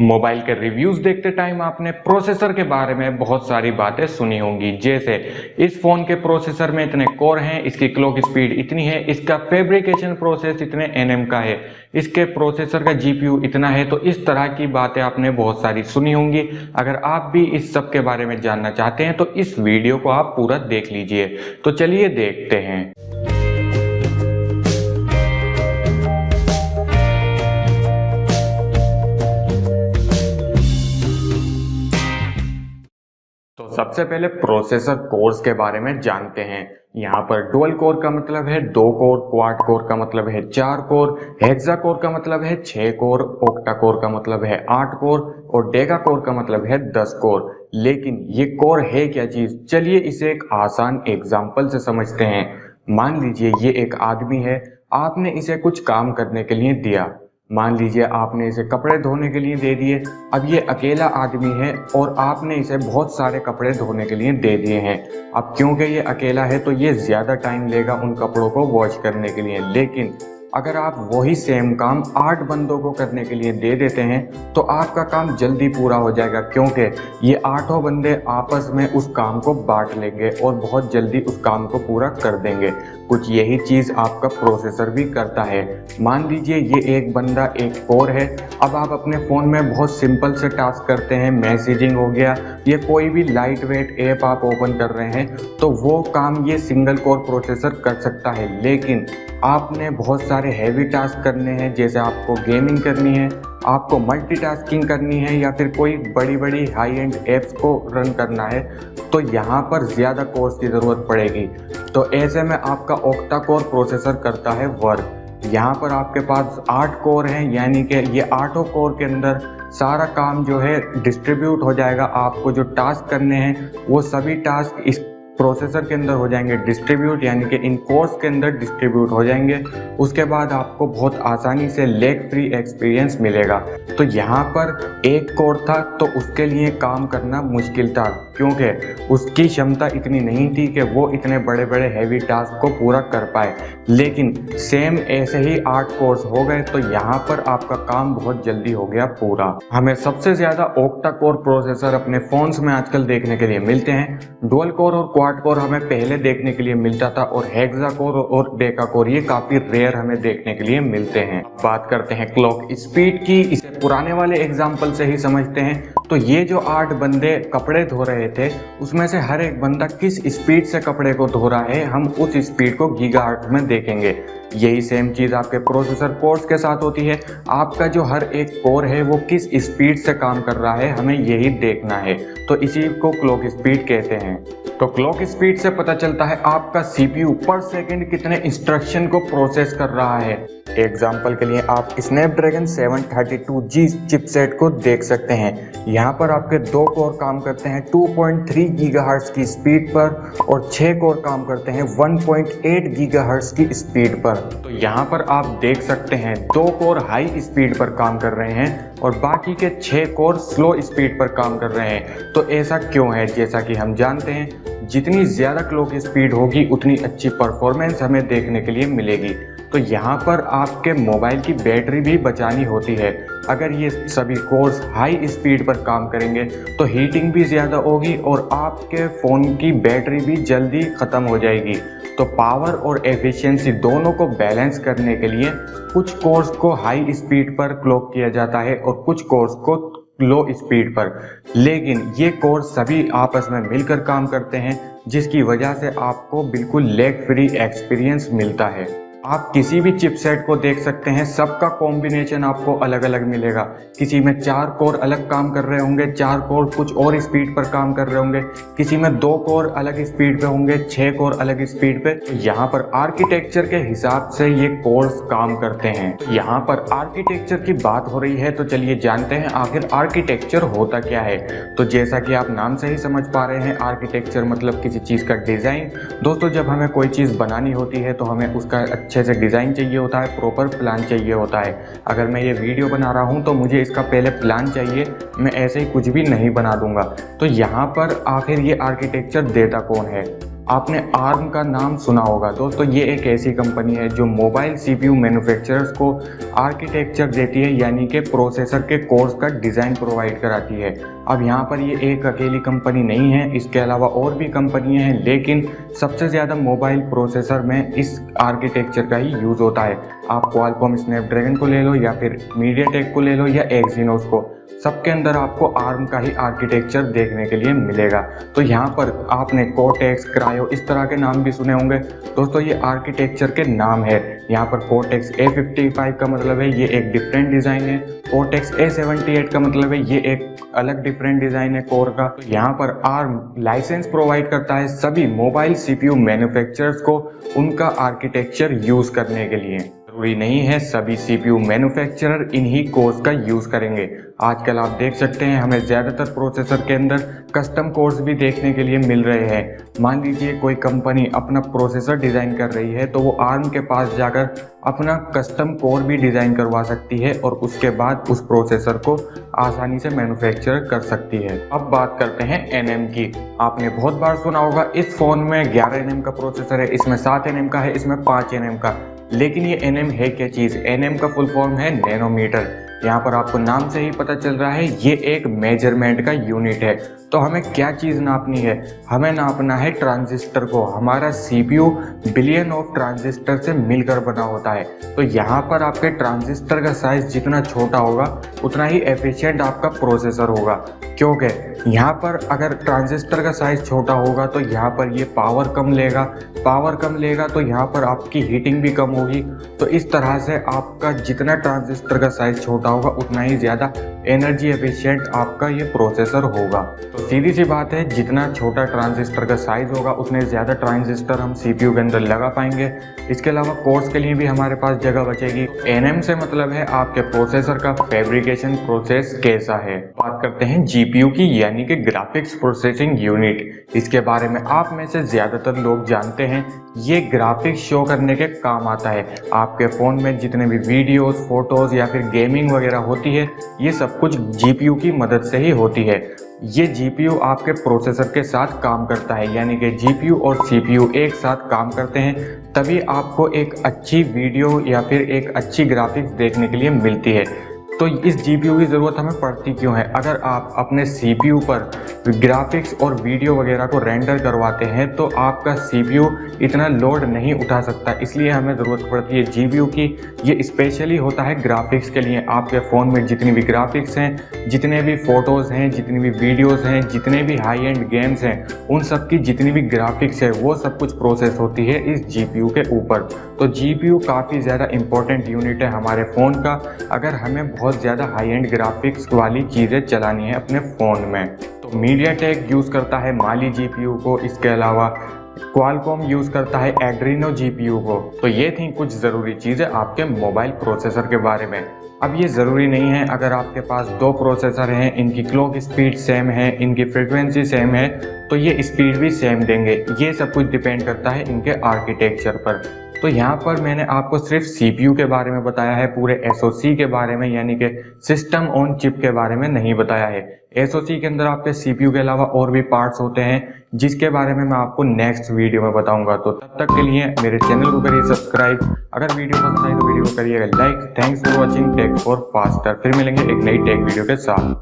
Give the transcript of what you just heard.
Mobile के reviews देखते time आपने प्रोसेसर के बारे में बहुत सारी बातें सुनी होंगी, जैसे इस फोन के प्रोसेसर में इतने कोर हैं, इसकी क्लॉक स्पीड इतनी है, इसका फैब्रिकेशन प्रोसेस इतने एनएम का है, इसके प्रोसेसर का जीपीयू इतना है। तो इस तरह की बातें आपने बहुत सारी सुनी होंगी। अगर आप भी इस सब के बारे में जानना चाहते हैं तो इस वीडियो को आप पूरा देख लीजिए। तो चलिए देखते हैं। तो सबसे पहले प्रोसेसर कोर्स के बारे में जानते हैं। यहाँ पर डुअल कोर का मतलब है 2 कोर, क्वाड कोर का मतलब है 4 कोर, हेक्सा कोर का मतलब है 6 कोर, ऑक्टा कोर का मतलब है 8 कोर और डेका कोर का मतलब है 10 कोर। लेकिन ये कोर है क्या चीज, चलिए इसे एक आसान एग्जाम्पल से समझते हैं। मान लीजिए ये एक आदमी है, आपने इसे कुछ काम करने के लिए दिया। मान लीजिए आपने इसे कपड़े धोने के लिए दे दिए। अब ये अकेला आदमी है और आपने इसे बहुत सारे कपड़े धोने के लिए दे दिए हैं। अब क्योंकि ये अकेला है तो ये ज़्यादा टाइम लेगा उन कपड़ों को वॉश करने के लिए। लेकिन अगर आप वही सेम काम 8 बंदों को करने के लिए दे देते हैं तो आपका काम जल्दी पूरा हो जाएगा, क्योंकि ये 8 बंदे आपस में उस काम को बांट लेंगे और बहुत जल्दी उस काम को पूरा कर देंगे। कुछ यही चीज़ आपका प्रोसेसर भी करता है। मान लीजिए ये एक बंदा एक कोर है। अब आप अपने फ़ोन में बहुत सिंपल से टास्क करते हैं, मैसेजिंग हो गया, ये कोई भी लाइट वेट ऐप आप ओपन कर रहे हैं तो वो काम ये सिंगल कोर प्रोसेसर कर सकता है। लेकिन आपने बहुत सारे हैवी टास्क करने हैं, जैसे आपको गेमिंग करनी है, आपको मल्टीटास्किंग करनी है या फिर कोई बड़ी बड़ी हाई एंड एप्स को रन करना है, तो यहाँ पर ज़्यादा कोर्स की ज़रूरत पड़ेगी। तो ऐसे में आपका ऑक्टा कोर प्रोसेसर करता है वर्क। यहाँ पर आपके पास 8 कोर हैं, यानी कि ये 8 कोर के अंदर सारा काम जो है डिस्ट्रीब्यूट हो जाएगा। आपको जो टास्क करने हैं वो सभी टास्क इस प्रोसेसर के अंदर हो जाएंगे डिस्ट्रीब्यूट, यानी कि इन कोर्स के अंदर डिस्ट्रीब्यूट हो जाएंगे। उसके बाद आपको बहुत आसानी से लैग फ्री एक्सपीरियंस मिलेगा। तो यहाँ पर एक कोर था तो उसके लिए काम करना मुश्किल था, क्योंकि उसकी क्षमता इतनी नहीं थी कि वो इतने बड़े बड़े हैवी टास्क को पूरा कर पाए। लेकिन सेम ऐसे ही 8 कोर्स हो गए तो यहाँ पर आपका काम बहुत जल्दी हो गया पूरा। हमें सबसे ज़्यादा ऑक्टा कोर प्रोसेसर अपने फ़ोन्स में आजकल देखने के लिए मिलते हैं। डुअल कोर और क्वाड कोर हमें पहले देखने के लिए मिलता था और हेक्सा कोर और डेका कोर ये काफ़ी रेयर हमें देखने के लिए मिलते हैं। बात करते हैं क्लॉक स्पीड की। इसे पुराने वाले एग्जाम्पल से ही समझते हैं। तो ये जो 8 बंदे कपड़े धो रहे थे उसमें से हर एक बंदा किस स्पीड से कपड़े को धो रहा है, हम उस स्पीड को गीगाहर्ट्ज में देखेंगे। यही सेम चीज़ आपके प्रोसेसर कोर्स के साथ होती है। आपका जो हर एक कोर है वो किस स्पीड से काम कर रहा है, हमें यही देखना है। तो इसी को क्लॉक स्पीड कहते हैं। तो क्लॉक स्पीड से पता चलता है आपका सीपीयू पर सेकंड कितने इंस्ट्रक्शन को प्रोसेस कर रहा है। एग्जाम्पल के लिए आप स्नैपड्रैगन 732G चिपसेट को देख सकते हैं। यहाँ पर आपके 2 कोर काम करते हैं 2.3 गीगाहर्ट्ज की स्पीड पर और 6 कोर काम करते हैं 1.8 गीगाहर्ट्ज की स्पीड पर। तो यहाँ पर आप देख सकते हैं 2 कोर हाई स्पीड पर काम कर रहे हैं और बाकी के 6 कोर स्लो स्पीड पर काम कर रहे हैं। तो ऐसा क्यों है? जैसा कि हम जानते हैं जितनी ज़्यादा क्लॉक स्पीड होगी उतनी अच्छी परफॉर्मेंस हमें देखने के लिए मिलेगी। तो यहाँ पर आपके मोबाइल की बैटरी भी बचानी होती है। अगर ये सभी कोर्स हाई स्पीड पर काम करेंगे तो हीटिंग भी ज़्यादा होगी और आपके फ़ोन की बैटरी भी जल्दी ख़त्म हो जाएगी। तो पावर और एफिशिएंसी दोनों को बैलेंस करने के लिए कुछ कोर्स को हाई स्पीड पर क्लॉक किया जाता है और कुछ कोर्स को लो स्पीड पर। लेकिन ये कोर्स सभी आपस में मिलकर काम करते हैं, जिसकी वजह से आपको बिल्कुल लैग फ्री एक्सपीरियंस मिलता है। आप किसी भी चिपसेट को देख सकते हैं, सबका कॉम्बिनेशन आपको अलग अलग मिलेगा। किसी में 4 कोर अलग काम कर रहे होंगे, 4 कोर कुछ और स्पीड पर काम कर रहे होंगे, किसी में 2 कोर अलग स्पीड पे होंगे, 6 कोर अलग स्पीड पे। यहाँ पर आर्किटेक्चर के हिसाब से ये कोर्स काम करते हैं। यहाँ पर आर्किटेक्चर की बात हो रही है तो चलिए जानते हैं आखिर आर्किटेक्चर होता क्या है। तो जैसा कि आप नाम से ही समझ पा रहे हैं, आर्किटेक्चर मतलब किसी चीज़ का डिज़ाइन। दोस्तों, जब हमें कोई चीज़ बनानी होती है तो हमें उसका अच्छे से डिज़ाइन चाहिए होता है, प्रॉपर प्लान चाहिए होता है। अगर मैं ये वीडियो बना रहा हूँ तो मुझे इसका पहले प्लान चाहिए, मैं ऐसे ही कुछ भी नहीं बना दूंगा। तो यहाँ पर आखिर ये आर्किटेक्चर देता कौन है? आपने आर्म का नाम सुना होगा दोस्तों, ये एक ऐसी कंपनी है जो मोबाइल सीपीयू मैन्युफैक्चरर्स को आर्किटेक्चर देती है, यानी कि प्रोसेसर के कोर्स का डिज़ाइन प्रोवाइड कराती है। अब यहाँ पर ये एक अकेली कंपनी नहीं है, इसके अलावा और भी कंपनियां हैं, लेकिन सबसे ज़्यादा मोबाइल प्रोसेसर में इस आर्किटेक्चर का ही यूज़ होता है। आप क्वालकॉम स्नैपड्रैगन को ले लो या फिर मीडियाटेक को ले लो या एक्सिनोस को, सबके अंदर आपको आर्म का ही आर्किटेक्चर देखने के लिए मिलेगा। तो यहाँ पर आपने कोर्टेक्स, क्रायो इस तरह के नाम भी सुने होंगे दोस्तों, ये आर्किटेक्चर के नाम है। यहाँ पर कोर्टेक्स A55 का मतलब है ये एक डिफरेंट डिज़ाइन है, कोर्टेक्स A78 का मतलब है ये एक अलग डिफरेंट डिज़ाइन है कोर का। तो यहाँ पर आर्म लाइसेंस प्रोवाइड करता है सभी मोबाइल सीपीयू मैन्युफैक्चरर्स को उनका आर्किटेक्चर यूज़ करने के लिए। जरूरी नहीं है सभी सीपीयू मैन्युफैक्चरर इन्हीं कोर्स का यूज़ करेंगे। आजकल आप देख सकते हैं हमें ज़्यादातर प्रोसेसर के अंदर कस्टम कोर्स भी देखने के लिए मिल रहे हैं। मान लीजिए कोई कंपनी अपना प्रोसेसर डिज़ाइन कर रही है तो वो आर्म के पास जाकर अपना कस्टम कोर भी डिज़ाइन करवा सकती है और उसके बाद उस प्रोसेसर को आसानी से मैन्युफैक्चर कर सकती है। अब बात करते हैं एनएम की। आपने बहुत बार सुना होगा इस फ़ोन में 11 एनएम का प्रोसेसर है, इसमें 7 एनएम का है, इसमें 5 एनएम का। लेकिन ये एनएम है क्या चीज़? एनएम का फुल फॉर्म है नैनोमीटर। यहाँ पर आपको नाम से ही पता चल रहा है ये एक मेजरमेंट का यूनिट है। तो हमें क्या चीज़ नापनी है? हमें नापना है ट्रांजिस्टर को। हमारा सीपीयू बिलियन ऑफ ट्रांजिस्टर से मिलकर बना होता है। तो यहाँ पर आपके ट्रांजिस्टर का साइज जितना छोटा होगा उतना ही एफिशिएंट आपका प्रोसेसर होगा, क्योंकि यहाँ पर अगर ट्रांजिस्टर का साइज छोटा होगा तो यहाँ पर ये पावर कम लेगा, पावर कम लेगा तो यहाँ पर आपकी हीटिंग भी कम होगी। तो इस तरह से आपका जितना ट्रांजिस्टर का साइज छोटा होगा उतना ही ज़्यादा एनर्जी एफिशिएंट आपका ये प्रोसेसर होगा। तो सीधी सी बात है, जितना छोटा ट्रांजिस्टर का साइज होगा उतने ज़्यादा ट्रांजिस्टर हम सीपीयू के अंदर लगा पाएंगे। इसके अलावा कोर्स के लिए भी हमारे पास जगह बचेगी। एनएम से मतलब है आपके प्रोसेसर का फैब्रिकेशन प्रोसेस कैसा है। बात करते हैं जीपीयू की, यानी कि ग्राफिक्स प्रोसेसिंग यूनिट। इसके बारे में आप में से ज़्यादातर लोग जानते हैं, ये ग्राफिक्स शो करने के काम आता है। आपके फ़ोन में जितने भी वीडियोस, फोटोज़ या फिर गेमिंग वगैरह होती है, ये सब कुछ जीपीयू की मदद से ही होती है। ये जीपीयू आपके प्रोसेसर के साथ काम करता है, यानी कि जीपीयू और सीपीयू एक साथ काम करते हैं, तभी आपको एक अच्छी वीडियो या फिर एक अच्छी ग्राफिक्स देखने के लिए मिलती है। तो इस जीपीयू की ज़रूरत हमें पड़ती क्यों है? अगर आप अपने सीपीयू पर ग्राफिक्स और वीडियो वगैरह को रेंडर करवाते हैं तो आपका सीपीयू इतना लोड नहीं उठा सकता, इसलिए हमें ज़रूरत पड़ती है जीपीयू की। ये स्पेशली होता है ग्राफिक्स के लिए। आपके फ़ोन में जितनी भी ग्राफिक्स हैं, जितने भी फ़ोटोज़ हैं, जितनी भी वीडियोज़ हैं, जितने भी हाई एंड गेम्स हैं, उन सब की जितनी भी ग्राफिक्स है वो सब कुछ प्रोसेस होती है इस जीपीयू के ऊपर। तो जीपीयू काफ़ी ज़्यादा इंपॉर्टेंट यूनिट है हमारे फ़ोन का, अगर हमें बहुत ज़्यादा हाई एंड ग्राफिक्स वाली चीज़ें चलानी है अपने फ़ोन में। तो मीडियाटेक यूज़ करता है माली जीपीयू को, इसके अलावा क्वालकॉम यूज़ करता है एड्रीनो जीपीयू को। तो ये थी कुछ ज़रूरी चीज़ें आपके मोबाइल प्रोसेसर के बारे में। अब ये ज़रूरी नहीं है अगर आपके पास 2 प्रोसेसर हैं, इनकी क्लॉक स्पीड सेम है, इनकी फ्रीक्वेंसी सेम है, तो ये स्पीड भी सेम देंगे। ये सब कुछ डिपेंड करता है इनके आर्किटेक्चर पर। तो यहाँ पर मैंने आपको सिर्फ सीपीयू के बारे में बताया है, पूरे एसओसी के बारे में यानी कि सिस्टम ऑन चिप के बारे में नहीं बताया है। एसओसी के अंदर आपके सीपीयू के अलावा और भी पार्ट्स होते हैं जिसके बारे में मैं आपको नेक्स्ट वीडियो में बताऊंगा। तो तब तक के लिए मेरे चैनल को करिए सब्सक्राइब, अगर वीडियो पसंद आए तो वीडियो को करिएगा like. Thanks for watching take for faster. फिर मिलेंगे एक नई टेक वीडियो के साथ।